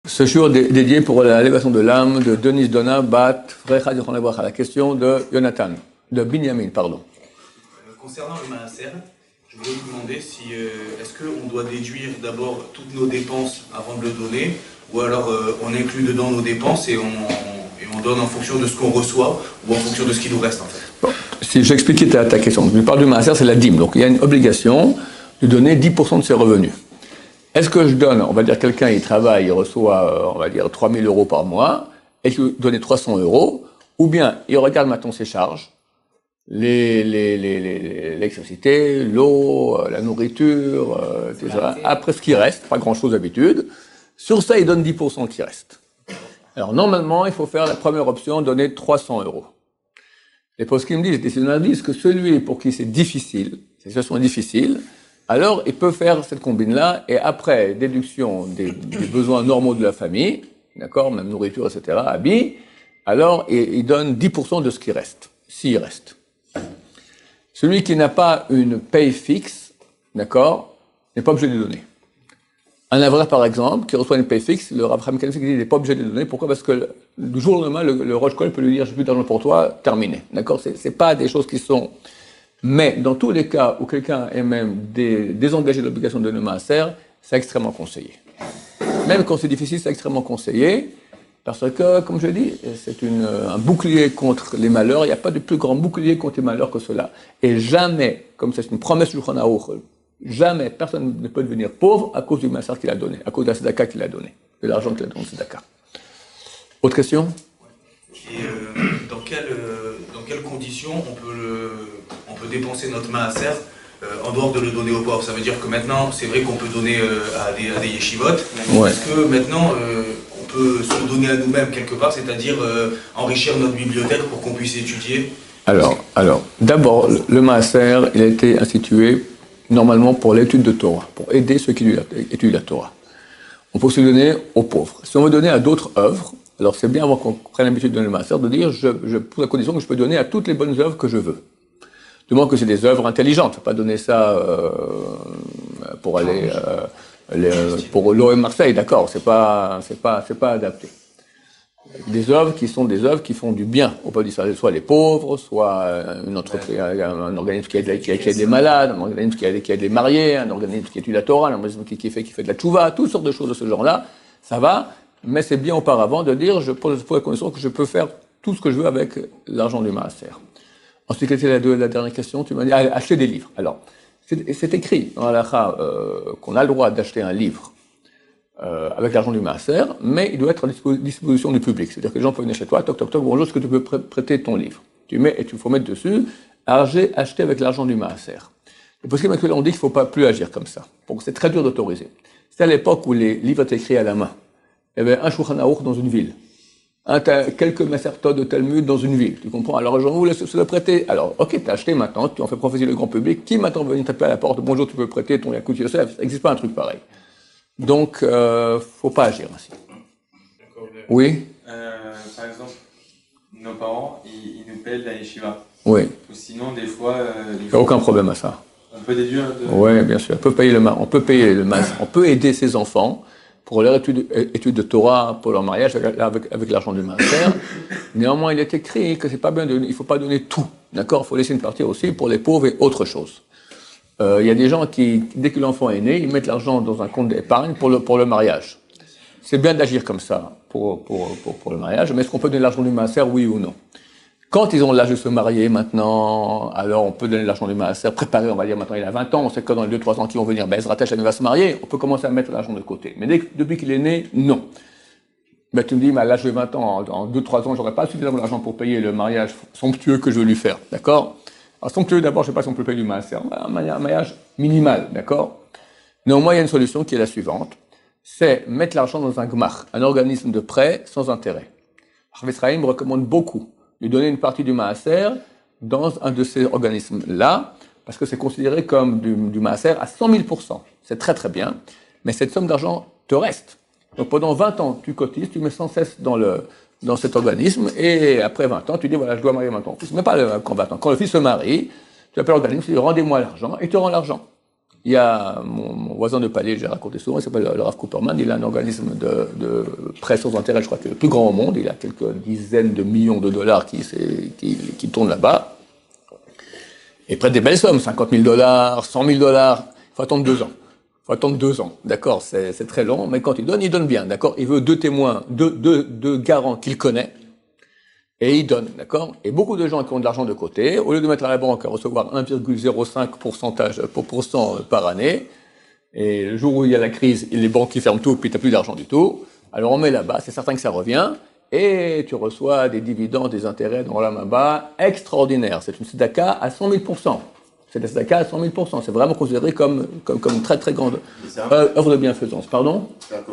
Ce jour dédié pour l'élévation de l'âme de Denis Donna Bat Frecha à la question de Jonathan, de Binyamin, pardon. Concernant le Maaser, je voulais vous demander si est-ce qu'on doit déduire d'abord toutes nos dépenses avant de le donner, ou alors on inclut dedans nos dépenses et on donne en fonction de ce qu'on reçoit ou en fonction de ce qui nous reste en fait. Bon, si j'expliquais ta question, je parle du Maaser, c'est la dîme, donc il y a une obligation de donner 10% de ses revenus. Est-ce que je donne, on va dire quelqu'un il travaille, il reçoit, on va dire 3 000 euros par mois, et je lui donne 300 euros, ou bien il regarde maintenant ses charges, l'électricité, l'eau, la nourriture, etc. Après ce qui reste, pas grand-chose d'habitude, sur ça il donne 10% qui reste. Alors normalement il faut faire la première option, donner 300 euros. Les poskim disent, les décisionnaires disent que celui pour qui c'est difficile, ces situations difficiles, alors il peut faire cette combine-là, et après déduction des besoins normaux de la famille, d'accord, même nourriture, etc., habits, alors il donne 10% de ce qui reste, s'il reste. Celui qui n'a pas une paye fixe, d'accord, n'est pas obligé de donner. Un avraire, par exemple, qui reçoit une paye fixe, le Rav Chaim Kanievski dit qu'il n'est pas obligé de donner. Pourquoi? Parce que du jour au lendemain, le Rosh Kol peut lui dire « j'ai plus d'argent pour toi », terminé. D'accord? C'est pas des choses qui sont... Mais dans tous les cas où quelqu'un est même désengagé de l'obligation de donner maaser, c'est extrêmement conseillé. Même quand c'est difficile, c'est extrêmement conseillé, parce que, comme je dis, c'est un bouclier contre les malheurs. Il n'y a pas de plus grand bouclier contre les malheurs que cela. Et jamais, comme c'est une promesse du Shulchan Aruch, jamais personne ne peut devenir pauvre à cause du maaser qu'il a donné, à cause de la tzedaka qu'il a donné, de l'argent qu'il a donné au tzedaka. Autre question? Et dans quelles conditions on peut dépenser notre maaser en dehors de le donner aux pauvres? Ça veut dire que maintenant, c'est vrai qu'on peut donner à des yeshivot. Ouais. Est-ce que maintenant, on peut se le donner à nous-mêmes quelque part, c'est-à-dire enrichir notre bibliothèque pour qu'on puisse étudier? Alors, d'abord, le maaser, il a été institué normalement pour l'étude de Torah, pour aider ceux qui étudient la Torah. On peut se le donner aux pauvres. Si on veut donner à d'autres œuvres, alors c'est bien avant qu'on prenne l'habitude de donner le maaser, de dire, pour la condition que je peux donner à toutes les bonnes œuvres que je veux. Du moins que c'est des œuvres intelligentes, pas donner ça pour aller pour l'OM Marseille, d'accord, c'est pas adapté. Des œuvres qui sont des œuvres qui font du bien au peuple d'Israël, soit les pauvres, soit une entreprise, un organisme qui aide les malades, un organisme qui aide les mariés, un organisme qui étudie la Torah, un organisme qui fait de la tchouva, toutes sortes de choses de ce genre-là, ça va, mais c'est bien auparavant de dire, pour la condition que je peux faire tout ce que je veux avec l'argent du maaser. Ensuite, quelle était la dernière question? Tu m'as dit, acheter des livres. Alors, c'est écrit dans la halakha qu'on a le droit d'acheter un livre avec l'argent du maaser, mais il doit être à disposition du public. C'est-à-dire que les gens peuvent venir chez toi, toc, toc, toc, bonjour, est-ce que tu peux prêter ton livre? Tu mets, et il faut mettre dessus, acheter avec l'argent du maaser. Et parce que on dit qu'il ne faut pas plus agir comme ça. Donc c'est très dur d'autoriser. C'est à l'époque où les livres étaient écrits à la main. Il y avait un Shulchan Aruch dans une ville. Quelques masertot de Talmud dans une ville, tu comprends? Alors, les gens voulaient se le prêter. Alors, ok, t'as acheté maintenant, tu en fais profiter le grand public. Qui maintenant va venir taper à la porte? Bonjour, tu peux prêter ton Yakout Yosef? Ça n'existe pas un truc pareil. Donc, faut pas agir ainsi. D'accord. Oui? Par exemple, nos parents, ils nous paient de la yeshiva. Oui. Ou sinon, des fois... Il n'y a aucun problème à ça. On peut déduire de... Oui, bien sûr. On peut payer le mas. On peut aider ses enfants pour leur étude de Torah, pour leur mariage avec l'argent du maaser. Néanmoins, il est écrit que c'est pas bien il faut pas donner tout, d'accord? Il faut laisser une partie aussi pour les pauvres et autre chose. Il y a des gens qui, dès que l'enfant est né, ils mettent l'argent dans un compte d'épargne pour le mariage. C'est bien d'agir comme ça pour le mariage, mais est-ce qu'on peut donner l'argent du maaser, oui ou non? Quand ils ont l'âge de se marier maintenant, alors on peut donner l'argent du maaser, préparer, on va dire maintenant il a 20 ans, on sait que dans les 2-3 ans qui vont venir, Ezra Tesh, il va se marier, on peut commencer à mettre l'argent de côté. Mais depuis qu'il est né, non. Ben, tu me dis, mais à l'âge de 20 ans, en 2-3 ans, j'aurais pas suffisamment d'argent pour payer le mariage somptueux que je veux lui faire, d'accord? Alors somptueux d'abord, je sais pas si on peut payer du maaser, un mariage minimal, d'accord? Néanmoins, il y a une solution qui est la suivante, c'est mettre l'argent dans un gmach, un organisme de prêt sans intérêt. Rav Israël me recommande beaucoup lui donner une partie du maaser dans un de ces organismes-là, parce que c'est considéré comme du maaser à 100 000%. C'est très très bien, mais cette somme d'argent te reste. Donc pendant 20 ans, tu cotises, tu mets sans cesse dans cet organisme, et après 20 ans, tu dis, voilà, je dois marier maintenant. Mais pas quand 20 ans. Quand le fils se marie, tu appelles l'organisme, tu dis, rendez-moi l'argent, et il te rend l'argent. Il y a mon voisin de palier, j'ai raconté souvent, il s'appelle le Rav Cooperman, il a un organisme de presse sans intérêt, je crois que c'est le plus grand au monde, il a quelques dizaines de millions de dollars qui tournent là-bas. Et prête des belles sommes, 50 000 $, 100 000 $, il faut attendre 2 ans. Il faut attendre 2 ans, d'accord, c'est très long, mais quand il donne bien, d'accord. Il veut 2 témoins, deux garants qu'il connaît, et il donne, d'accord. Et beaucoup de gens qui ont de l'argent de côté, au lieu de mettre à la banque à recevoir 1,05% par année, et le jour où il y a la crise, les banques qui ferment tout, puis tu n'as plus d'argent du tout, alors on met là-bas, c'est certain que ça revient, et tu reçois des dividendes, des intérêts dans la main-bas extraordinaires. C'est une tzedaka à 100 000%. C'est une tzedaka à 100 000%. C'est vraiment considéré comme une très très grande œuvre de bienfaisance. Pardon? C'est-à-dire que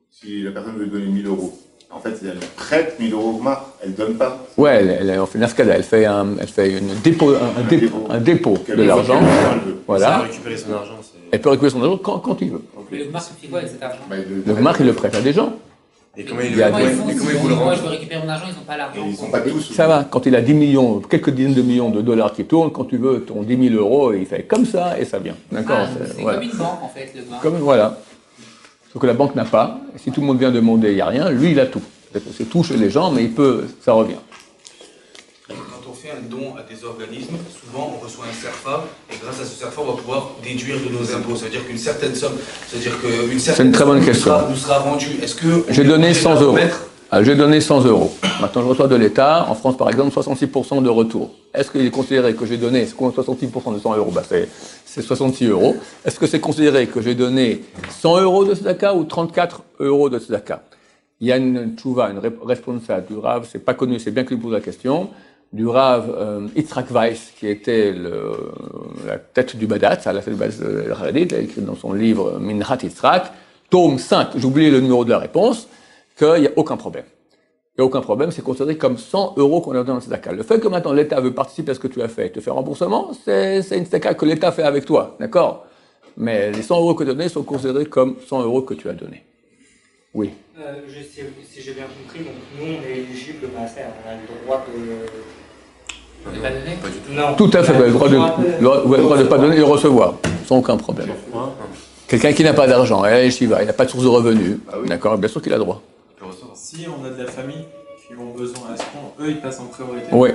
si la personne veut donner 1 000 €, en fait, elle prête 1 000 € au Gmar, elle ne donne pas. Ouais, elle fait une afkada, elle fait un dépôt de l'argent. Voilà. Récupérer son argent, Elle peut récupérer son argent quand il veut. Le Gmar, il fait quoi avec cet argent? Le Gmar, il le prête à des gens. Et comment Il y a Comment ils font et comment si ils vous le moi rendent? je veux récupérer mon argent, ils n'ont pas l'argent. Ils ne sont pas tous. Ça va, quand il a 10 millions, quelques dizaines de millions de dollars qui tournent, quand tu veux ton 10 000 €, il fait comme ça et ça vient. D'accord? Ah, c'est voilà. comme une banque en fait, le Gmar. Comme, voilà. Sauf que la banque n'a pas. Et si tout le monde vient demander, il n'y a rien, lui, il a tout. C'est tout chez les gens, mais ça revient. Quand on fait un don à des organismes, souvent on reçoit un CERFA, et grâce à ce CERFA, on va pouvoir déduire de nos impôts. Ça veut dire qu'une certaine somme, c'est-à-dire qu'une C'est certaine une très bonne somme question. nous sera rendue. Est-ce que J'ai donné 100 €. Mettre... J'ai donné 100 €. Maintenant, je reçois de l'État, en France par exemple, 66% de retour. Est-ce qu'il est considéré que j'ai donné, c'est quoi 66% de 100 €? C'est 66 €. Est-ce que c'est considéré que j'ai donné 100 € de tzedaka ou 34 € de tzedaka? Il y a une tchouva, une responsable du Rav, c'est pas connu, c'est bien qu'il pose la question, du Rav Yitzhak Weiss, qui était la tête du Badat, ça l'a fait le Badat de Haradit, il a écrit dans son livre Minhat Yitzhak, tome 5, j'ai oublié le numéro de la réponse, qu'il n'y a aucun problème. Il n'y a aucun problème, c'est considéré comme 100 € qu'on a donné dans le tzedaka. Le fait que maintenant l'État veut participer à ce que tu as fait, te faire remboursement, c'est une tzedaka que l'État fait avec toi, d'accord? Mais les 100 € que tu as donnés sont considérés comme 100 € que tu as donnés. Oui. Si j'ai bien compris, donc nous on est éligible à faire, on a le droit de... De pas donner? Pas du tout. Non. Tout à fait, vous avez le droit de ne pas donner et de recevoir, sans aucun problème. Quelqu'un qui n'a pas d'argent, il n'a pas de source de revenus, d'accord, bien sûr qu'il a droit. Si on a de la famille qui ont besoin, est-ce qu'eux ils passent en priorité? Oui.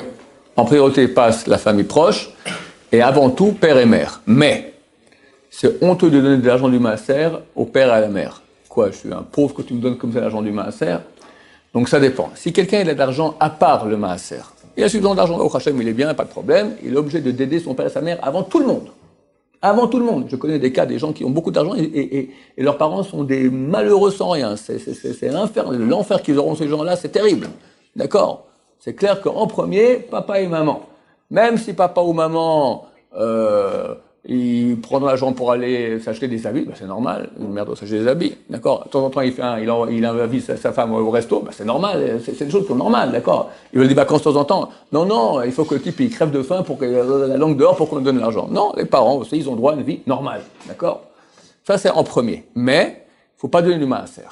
En priorité passe la famille proche, et avant tout, père et mère. Mais, c'est honteux de donner de l'argent du maaser au père et à la mère. Quoi, je suis un pauvre que tu me donnes comme ça l'argent du maaser? Donc ça dépend. Si quelqu'un il a de l'argent à part le maaser, il a suffisamment d'argent au Hachem, il est bien, pas de problème, il est obligé d'aider son père et sa mère avant tout le monde. Avant tout le monde. Je connais des cas des gens qui ont beaucoup d'argent et leurs parents sont des malheureux sans rien. C'est l'enfer qu'ils auront ces gens-là, c'est terrible. D'accord? C'est clair qu'en premier, papa et maman. Même si papa ou maman il prend de l'argent pour aller s'acheter des habits, c'est normal, une mère doit s'acheter des habits, d'accord? De temps en temps, il invite sa femme au resto, c'est normal, c'est des choses qui sont normales, d'accord? Il veut des vacances de temps en temps. Non, il faut que le type, il crève de faim pour qu'il ait la langue dehors pour qu'on lui donne l'argent. Non, les parents aussi, ils ont droit à une vie normale, d'accord? Ça, c'est en premier. Mais, faut pas donner du maaser.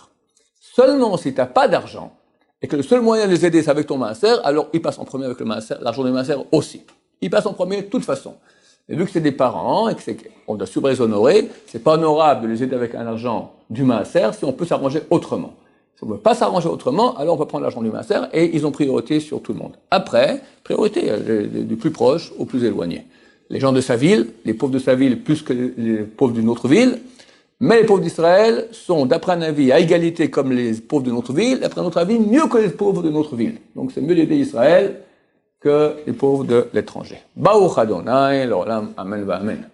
Seulement si t'as pas d'argent, et que le seul moyen de les aider, c'est avec ton maaser, alors il passe en premier avec le maaser, l'argent du maaser aussi. Il passe en premier de toute façon. Et vu que c'est des parents et qu'on doit suivre les honorer, c'est pas honorable de les aider avec un argent du maaser si on peut s'arranger autrement. Si on ne peut pas s'arranger autrement, alors on va prendre l'argent du maaser et ils ont priorité sur tout le monde. Après, priorité du plus proche au plus éloigné. Les gens de sa ville, les pauvres de sa ville plus que les pauvres d'une autre ville, mais les pauvres d'Israël sont, d'après un avis, à égalité comme les pauvres de notre ville, d'après un autre avis, mieux que les pauvres de notre ville. Donc c'est mieux d'aider Israël que les pauvres de l'étranger. Baruch Adonai, l'olam, amen va amen.